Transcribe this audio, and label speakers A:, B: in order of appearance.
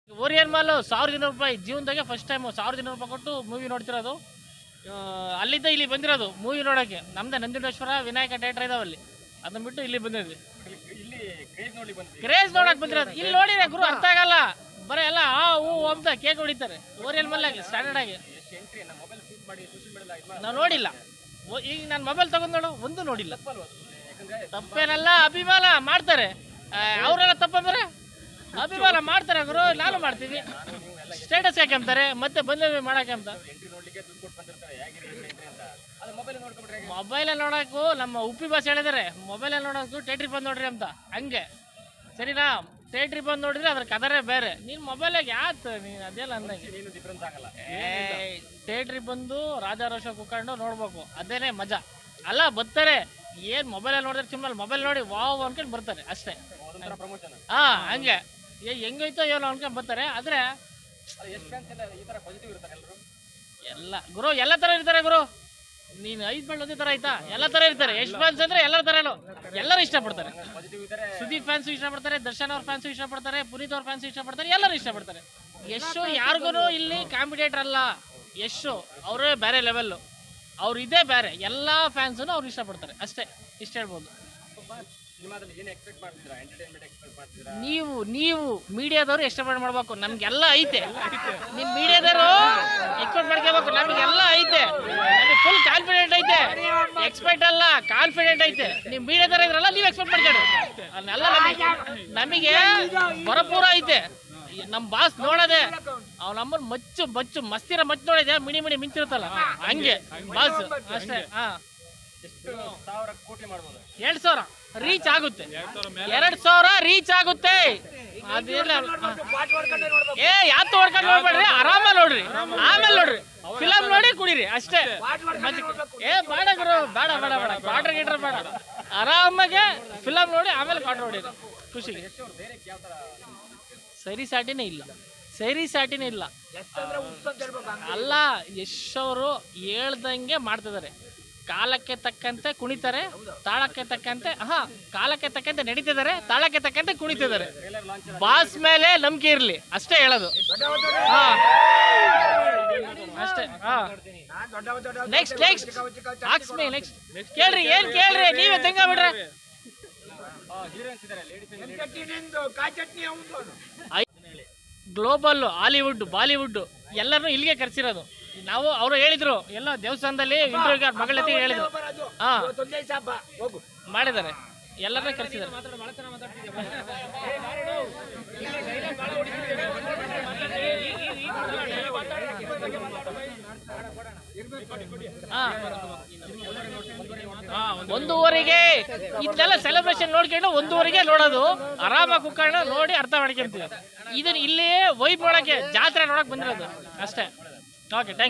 A: Orion mall 1000 ರೂಪಾಯಿ ಜೀವನದಾಗೆ first time 1000 ರೂಪಾಯಿ ಕೊಟ್ಟು ಮೂವಿ ನೋಡ್ತಿರೋದು. ಅಲ್ಲಿಂದ ಇಲ್ಲಿ ಬಂದಿರೋದು ಮೂವಿ ನೋಡೋಕ್ಕೆ. ನಮ್ದೆ ನಂಜುಂಡೇಶ್ವರ ವಿನಾಯಕ ಥಿಯೇಟರ್ ಇದಾವಲ್ಲಿ, ಅದನ್ನ ಬಿಟ್ಟು ಇಲ್ಲಿ ಬಂದಿದ್ವಿ. ಕ್ರೇಜ್ ನೋಡಕ್ ಬಂದಿರೋದು. ಇಲ್ಲಿ ನೋಡಿದ್ರೆ ಗುರು ಅರ್ಥ ಆಗಲ್ಲ, ಬರೀ ಎಲ್ಲ ಹೂ ಅಂತ ಕೇಕ್ ಹೊಡಿತಾರೆ ಓರಿಯನ್ ಮಾಲ್ ಆಗಿ ಸ್ಟ್ಯಾಂಡರ್ಡ್ ಆಗಿ. ನಾವು ನೋಡಿಲ್ಲ. ಈಗ ನಾನು ಮೊಬೈಲ್ ತಗೊಂಡ್ ನೋಡು ಒಂದು ನೋಡಿಲ್ಲ. ತಪ್ಪೇನಲ್ಲ, ಅಭಿಮಾನ ಮಾಡ್ತಾರೆ ಅವರೆಲ್ಲ. ತಪ್ಪಂದ್ರೆ ಅಭಿಮಾನ ಮಾಡ್ತಾರೆ ಗುರು, ನಾನು ಮಾಡ್ತೀವಿ. ಸ್ಟೇಟಸ್ ಹಾಕ್ಯಂತಾರೆ ಮತ್ತೆ ಬಂದ ಮಾಡಕ್ಕೆ ಅಂತ. ಮೊಬೈಲ್ ನೋಡೋಕ್ಕೂ ನಮ್ಮ ಉಪ್ಪಿ ಬಾಸ್ ಹೇಳಿದಾರೆ, ಮೊಬೈಲ್ ನೋಡೋಕ್ಕೂ ಥಿಯೇಟ್ರಿಗೆ ಬಂದು ನೋಡ್ರಿ ಅಂತ. ಹಂಗೆ ಸರಿನಾ? ಥಿಯೇಟ್ರಿಗೆ ಬಂದು ನೋಡಿದ್ರೆ ಅದ್ರ ಕದರೇ ಬೇರೆ. ನೀನು ಮೊಬೈಲಾಗ ಯಾತು ನೀನು ಅದೆಲ್ಲ ಅಂದಂಗೆ. ಥಿಯೇಟ್ರಿಗೆ ಬಂದು ರಾಜಾ ರೋಷ ಕುತ್ಕೊಂಡು ನೋಡ್ಬೇಕು, ಅದೇನೇ ಮಜಾ. ಅಲ್ಲ ಬರ್ತಾರೆ ಏನು ಮೊಬೈಲಲ್ಲಿ ನೋಡಿದ್ರೆ ಸುಮ್ಮನೆ ಮೊಬೈಲ್ ನೋಡಿ ವಾವ್ ಅನ್ಕೊಂಡು ಬರ್ತಾರೆ ಅಷ್ಟೇ. ಹಂಗೆ ಹೆಂಗೈತೋ ಏನೋ ಅನ್ಕೊಂಡು ಬರ್ತಾರೆ. ಆದರೆ ಎಲ್ಲ ಗುರು ಎಲ್ಲ ಥರ ಇರ್ತಾರೆ ಗುರು. ನೀನು 5 ಬಣ್ಣ ಒಂದೇ ಥರ ಆಯ್ತಾ? ಎಲ್ಲ ಥರ ಇರ್ತಾರೆ. ಎಷ್ಟು ಫ್ಯಾನ್ಸ್ ಅಂದರೆ ಎಲ್ಲರ ಥರನೂ ಎಲ್ಲರೂ ಇಷ್ಟಪಡ್ತಾರೆ. ಸುದೀಪ್ ಫ್ಯಾನ್ಸು ಇಷ್ಟಪಡ್ತಾರೆ, ದರ್ಶನ್ ಅವ್ರ ಫ್ಯಾನ್ಸು ಇಷ್ಟಪಡ್ತಾರೆ, ಪುನೀತ್ ಅವ್ರ ಫ್ಯಾನ್ಸು ಇಷ್ಟಪಡ್ತಾರೆ, ಎಲ್ಲರೂ ಇಷ್ಟಪಡ್ತಾರೆ. ಯಶು ಯಾರಿಗೂ ಇಲ್ಲಿ ಕಾಂಪಿಟೇಟರ್ ಅಲ್ಲ. ಯಶು ಅವರೇ ಬೇರೆ ಲೆವೆಲ್ಲು, ಅವ್ರು ಇದೇ ಬೇರೆ. ಎಲ್ಲ ಫ್ಯಾನ್ಸನ್ನು ಅವ್ರು ಇಷ್ಟಪಡ್ತಾರೆ ಅಷ್ಟೇ. ಇಷ್ಟ ಹೇಳ್ಬೋದು. ನೀವು ಮೀಡಿಯಾದವರು ಎಕ್ಸ್ಪೆಕ್ಟ್ ಮಾಡ್ಬೇಕು, ನಮ್ಗೆಲ್ಲ ಐತೆ. ನಿಮ್ಮ ಮೀಡಿಯಾದವರು ಎಕ್ಸ್ಪೆಕ್ಟ್ ಮಾಡ್ಕೋಬೇಕು, ನಮಗೆಲ್ಲ ಐತೆ. ನಮಗೆ ಫುಲ್ ಕಾನ್ಫಿಡೆಂಟ್ ಐತೆ. ಎಕ್ಸ್ಪೆಕ್ಟ್ ಅಲ್ಲ, ಕಾನ್ಫಿಡೆಂಟ್ ಐತೆ. ನೀವು ಮೀಡಿಯಾದವ್ರು ಇದ್ರಲ್ಲ, ನೀವು ಎಕ್ಸ್ಪೆಕ್ಟ್ ಮಾಡ್ಕೊಳ್ಳಿ. ಅದನ್ನೆಲ್ಲ ನಮಗೆ ಭರಪೂರ ಐತೆ. ನಮ್ಮ ಬಾಸ್ ನೋಡೋದೆ ಅವ್ನ ನಮ್ಮನ್ನು ಮಚ್ಚು ಮಸ್ತಿರ ಮಚ್ಚು ನೋಡಿದೆ, ಮಿಣಿ ಮಿಂಚಿರುತ್ತಲ್ಲ ಹಂಗೆ ಬಾಸ್ ಅಷ್ಟೇ. 2,000 ರೀಚ್ ಆಗುತ್ತೆ. 2,000 ರೀಚ್ ಆಗುತ್ತೆ. ಅದೇಲ್ಲ ಯಾತು ಹೊಡ್ಕೊಂಡು ನೋಡ್ಬೇಡ್ರಿ, ಆರಾಮಾಗಿ ನೋಡ್ರಿ, ಆಮೇಲೆ ನೋಡ್ರಿ, ಫಿಲಮ್ ನೋಡಿ ಕುಡೀರಿ ಅಷ್ಟೇ. ಬೇಡ ಗುರು, ಬೇಡ ಕ್ವಾರ್ಟರ್ ಗೀಟರ್ ಬೇಡ. ಆರಾಮಾಗೆ ಫಿಲಮ್ ನೋಡಿ ಆಮೇಲೆ ಕ್ವಾರ್ಟರ್ ಹೊಡೀರಿ ಖುಷಿಗೆ. ಸರಿ ಸಾಟಿನೇ ಇಲ್ಲ. ಅಲ್ಲ, ಯಶ್ ಅವರು ಹೇಳ್ದಂಗೆ ಮಾಡ್ತಿದ್ದಾರೆ. ಕಾಲಕ್ಕೆ ತಕ್ಕಂತೆ ಕುಣಿತಾರೆ, ತಾಳಕ್ಕೆ ತಕ್ಕಂತೆ ಕಾಲಕ್ಕೆ ತಕ್ಕಂತೆ ನಡೀತಿದ್ದಾರೆ, ತಾಳಕ್ಕೆ ತಕ್ಕಂತೆ ಕುಣಿತಿದ್ದಾರೆ. ಬಾಸ್ ಮೇಲೆ ನಂಬಿಕೆ ಇರಲಿ ಅಷ್ಟೇ ಹೇಳೋದು. ಅಷ್ಟೇ. ನೆಕ್ಸ್ಟ್ ಕೇಳ್ರಿ, ಏನ್ ಕೇಳ್ರಿ, ನೀವೇ ತೆಂಗ ಬಿಡ್ರಿ. ಗ್ಲೋಬಲ್, ಹಾಲಿವುಡ್, ಬಾಲಿವುಡ್ ಎಲ್ಲರನ್ನೂ ಇಲ್ಲಿಗೆ ಕರ್ಸಿರೋದು. ನಾವು ಅವರು ಹೇಳಿದ್ರು ಎಲ್ಲ ದೇವಸ್ಥಾನದಲ್ಲಿ ಇಂಟರ್ವ್ಯೂ ಮಗಳತಿ ಹೇಳಿದ್ರು. ಮಾಡಿದ್ದಾರೆ, ಎಲ್ಲರನ್ನ ಕರ್ಸಿದ್ದಾರೆ. ಒಂದೂವರೆಗೆ ಇದೆಲ್ಲ ಸೆಲೆಬ್ರೇಷನ್ ನೋಡ್ಕೊಂಡು 1:30ಗೆ ನೋಡೋದು. ಆರಾಮಾಗಿ ಕುತ್ಕೊಂಡು ನೋಡಿ ಅರ್ಥ ಮಾಡ್ಕೊಂತೀವಿ. ಇದನ್ನ ಇಲ್ಲಿ ವೈಬ್ ನೋಡಕ್ಕೆ, ಜಾತ್ರೆ ನೋಡಕ್ ಬಂದಿರೋದು ಅಷ್ಟೇ. Okay, thank you.